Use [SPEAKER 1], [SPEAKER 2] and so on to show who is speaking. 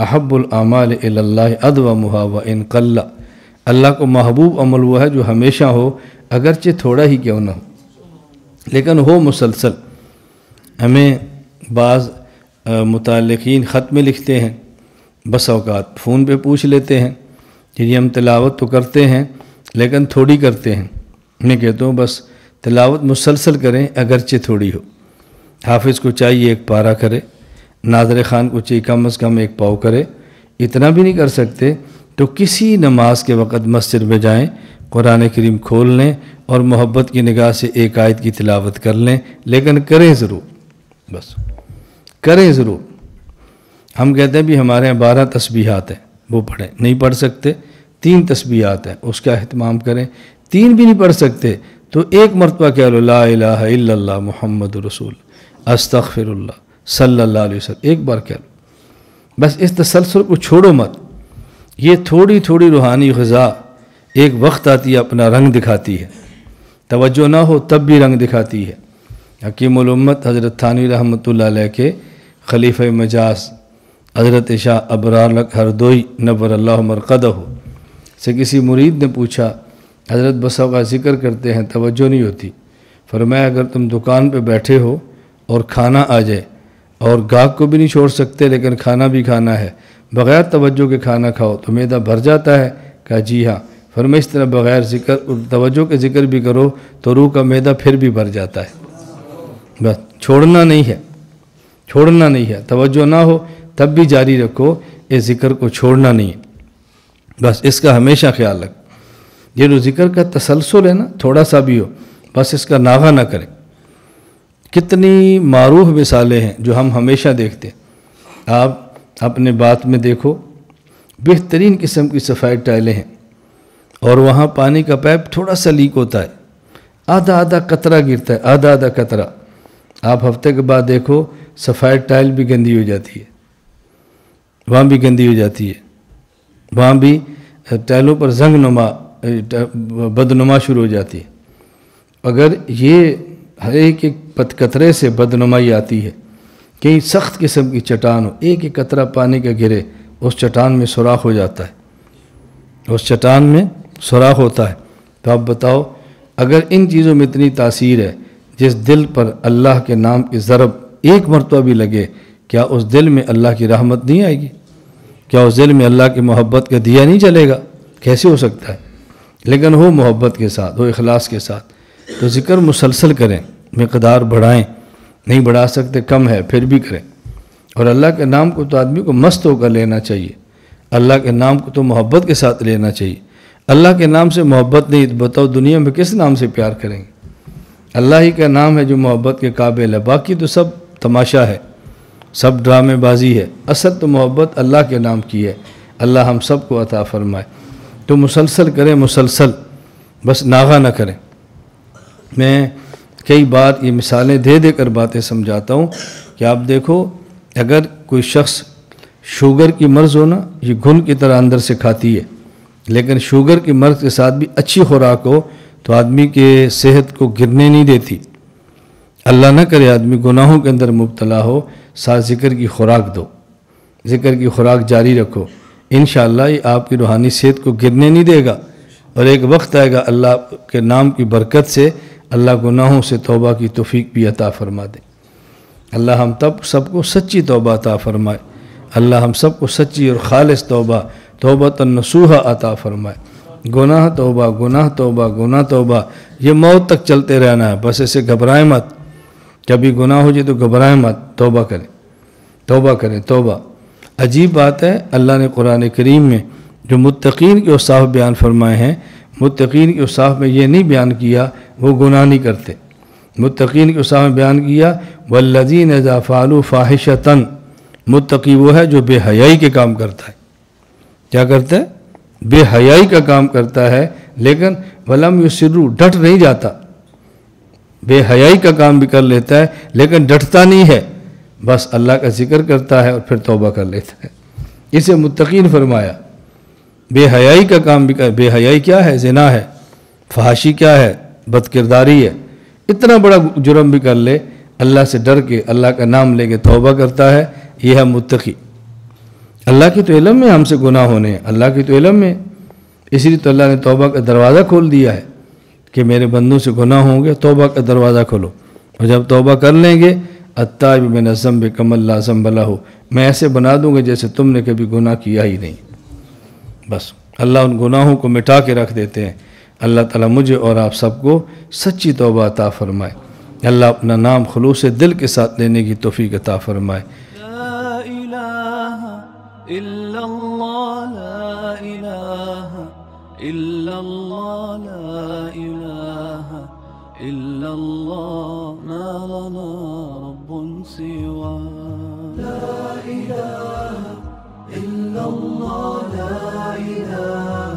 [SPEAKER 1] احب الاعمال الی اللہ ادومھا وان قل، اللہ کو محبوب عمل وہ ہے جو ہمیشہ ہو اگرچہ تھوڑا ہی کیوں نہ ہو لیکن ہو مسلسل۔ ہمیں بعض متعلقین خط میں لکھتے ہیں، بس اوقات فون پہ پوچھ لیتے ہیں کہ یہ ہم تلاوت تو کرتے ہیں لیکن تھوڑی کرتے ہیں۔ میں کہتا ہوں بس تلاوت مسلسل کریں اگرچہ تھوڑی ہو۔ حافظ کو چاہیے ایک پارہ کرے، ناظر خان کو چاہیے کم از کم ایک پاؤ کرے۔ اتنا بھی نہیں کر سکتے تو کسی نماز کے وقت مسجد میں جائیں، قرآن کریم کھول لیں اور محبت کی نگاہ سے ایک آیت کی تلاوت کر لیں، لیکن کریں ضرور، بس کریں ضرور۔ ہم کہتے ہیں بھی ہمارے یہاں 12 تسبیحات ہیں، وہ پڑھیں، نہیں پڑھ سکتے 3 تسبیحات ہیں، اس کا اہتمام کریں۔ 3 بھی نہیں پڑھ سکتے تو ایک مرتبہ کہہ لو لا الہ الا اللہ محمد رسول استغفر اللہ صلی اللہ علیہ وسلم، ایک بار کہہ لو، بس اس تسلسل کو چھوڑو مت۔ یہ تھوڑی تھوڑی روحانی غذا ایک وقت آتی ہے اپنا رنگ دکھاتی ہے، توجہ نہ ہو تب بھی رنگ دکھاتی ہے۔ حکیم الامت حضرت تھانوی رحمۃ اللہ علیہ کے خلیفہ مجاز حضرت شاہ ابرار ہردوئی نور اللہ مرقدہ سے کسی مرید نے پوچھا، حضرت بسا کا ذکر کرتے ہیں توجہ نہیں ہوتی، فرمایا اگر تم دکان پہ بیٹھے ہو اور کھانا آ جائے اور گاہک کو بھی نہیں چھوڑ سکتے لیکن کھانا بھی کھانا ہے، بغیر توجہ کے کھانا کھاؤ تو معدہ بھر جاتا ہے؟ کہا جی ہاں۔ فرمایا اس طرح بغیر ذکر توجہ کے ذکر بھی کرو تو روح کا معدہ پھر بھی بھر جاتا ہے۔ بس چھوڑنا نہیں ہے، چھوڑنا نہیں ہے، توجہ نہ ہو تب بھی جاری رکھو، اس ذکر کو چھوڑنا نہیں ہے، بس اس کا ہمیشہ خیال رکھ۔ یہ جو ذکر کا تسلسل ہے نا، تھوڑا سا بھی ہو بس اس کا ناغہ نہ کریں۔ کتنی معروف مثالیں ہیں جو ہم ہمیشہ دیکھتے ہیں۔ آپ اپنے بات میں دیکھو، بہترین قسم کی صفائی ٹائلیں ہیں اور وہاں پانی کا پائپ تھوڑا سا لیک ہوتا ہے، آدھا آدھا قطرہ گرتا ہے، آدھا آدھا قطرہ۔ آپ ہفتے کے بعد دیکھو صفائی ٹائل بھی گندی ہو جاتی ہے، وہاں بھی گندی ہو جاتی ہے، وہاں بھی ٹائلوں پر زنگ نما بدنما شروع ہو جاتی ہے۔ اگر یہ ہر ایک قطرے سے بدنمائی آتی ہے، کئی سخت قسم کی چٹان ہو، ایک ایک قطرہ پانی کا گرے اس چٹان میں سوراخ ہو جاتا ہے، اس چٹان میں سوراخ ہوتا ہے۔ تو آپ بتاؤ اگر ان چیزوں میں اتنی تاثیر ہے، جس دل پر اللہ کے نام کی ضرب ایک مرتبہ بھی لگے، کیا اس دل میں اللہ کی رحمت نہیں آئے گی؟ کیا اس دل میں اللہ کی محبت کا دیا نہیں جلے گا؟ کیسے ہو سکتا ہے؟ لیکن ہو محبت کے ساتھ، ہو اخلاص کے ساتھ، تو ذکر مسلسل کریں، مقدار بڑھائیں، نہیں بڑھا سکتے کم ہے پھر بھی کریں۔ اور اللہ کے نام کو تو آدمی کو مست ہو کر لینا چاہیے، اللہ کے نام کو تو محبت کے ساتھ لینا چاہیے۔ اللہ کے نام سے محبت نہیں تو بتاؤ دنیا میں کس نام سے پیار کریں گے؟ اللہ ہی کا نام ہے جو محبت کے قابل ہے، باقی تو سب تماشا ہے، سب ڈرامے بازی ہے۔ اصل تو محبت اللہ کے نام کی ہے، اللہ ہم سب کو عطا فرمائے۔ تو مسلسل کریں، مسلسل، بس ناغہ نہ کریں۔ میں کئی بار یہ مثالیں دے دے کر باتیں سمجھاتا ہوں کہ آپ دیکھو اگر کوئی شخص شوگر کی مرض ہو نا، یہ گھن کی طرح اندر سے کھاتی ہے، لیکن شوگر کی مرض کے ساتھ بھی اچھی خوراک ہو تو آدمی کے صحت کو گرنے نہیں دیتی۔ اللہ نہ کرے آدمی گناہوں کے اندر مبتلا ہو، ساتھ ذکر کی خوراک دو، ذکر کی خوراک جاری رکھو، انشاءاللہ یہ آپ کی روحانی صحت کو گرنے نہیں دے گا۔ اور ایک وقت آئے گا اللہ کے نام کی برکت سے اللہ گناہوں سے توبہ کی توفیق بھی عطا فرما دے۔ اللہ ہم تب سب کو سچی توبہ عطا فرمائے، اللہ ہم سب کو سچی اور خالص توبہ نصوحہ عطا فرمائے۔ گناہ توبہ، گناہ توبہ، گناہ توبہ، یہ موت تک چلتے رہنا ہے، بس اسے گھبرائیں مت۔ کبھی گناہ ہو جائے تو گھبرائیں مت، توبہ کریں، توبہ کریں، توبہ۔ عجیب بات ہے، اللہ نے قرآن کریم میں جو متقین کے اوصاف بیان فرمائے ہیں، متقین کے اوصاف میں یہ نہیں بیان کیا وہ گناہ نہیں کرتے، متقین کے اوصاف میں بیان کیا والذین اذا فعلوا فاحشۃ، متقی وہ ہے جو بے حیائی کے کام کرتا ہے۔ کیا کرتا ہے؟ بے حیائی کا کام کرتا ہے، لیکن ولم یصروا، ڈٹ نہیں جاتا، بے حیائی کا کام بھی کر لیتا ہے لیکن ڈٹتا نہیں ہے، بس اللہ کا ذکر کرتا ہے اور پھر توبہ کر لیتا ہے۔ اسے متقین فرمایا۔ بے حیائی کا کام بھی کر، بے حیائی کیا ہے؟ زنا ہے، فحاشی کیا ہے؟ بد کرداری ہے۔ اتنا بڑا جرم بھی کر لے، اللہ سے ڈر کے اللہ کا نام لے کے توبہ کرتا ہے، یہ ہے متقی۔ اللہ کی تو علم میں ہم سے گناہ ہونے ہیں، اللہ کی تو علم میں، اس لیے تو اللہ نے توبہ کا دروازہ کھول دیا ہے کہ میرے بندوں سے گناہ ہوں گے، توبہ کا دروازہ کھولو، اور جب توبہ کر لیں گے التائب من الذنب کمن لا ذنب لہ، میں ایسے بنا دوں گا جیسے تم نے کبھی گناہ کیا ہی نہیں۔ بس اللہ ان گناہوں کو مٹا کے رکھ دیتے ہیں۔ اللہ تعالیٰ مجھے اور آپ سب کو سچی توبہ عطا فرمائے، اللہ اپنا نام خلوص دل کے ساتھ لینے کی توفیق عطا فرمائے۔
[SPEAKER 2] لا الہ الا اللہ، لا الہ الا اللہ، لا الہ الا اللہ، ما لنا رب سوا۔ لا الہ الا اللہ، لا الہ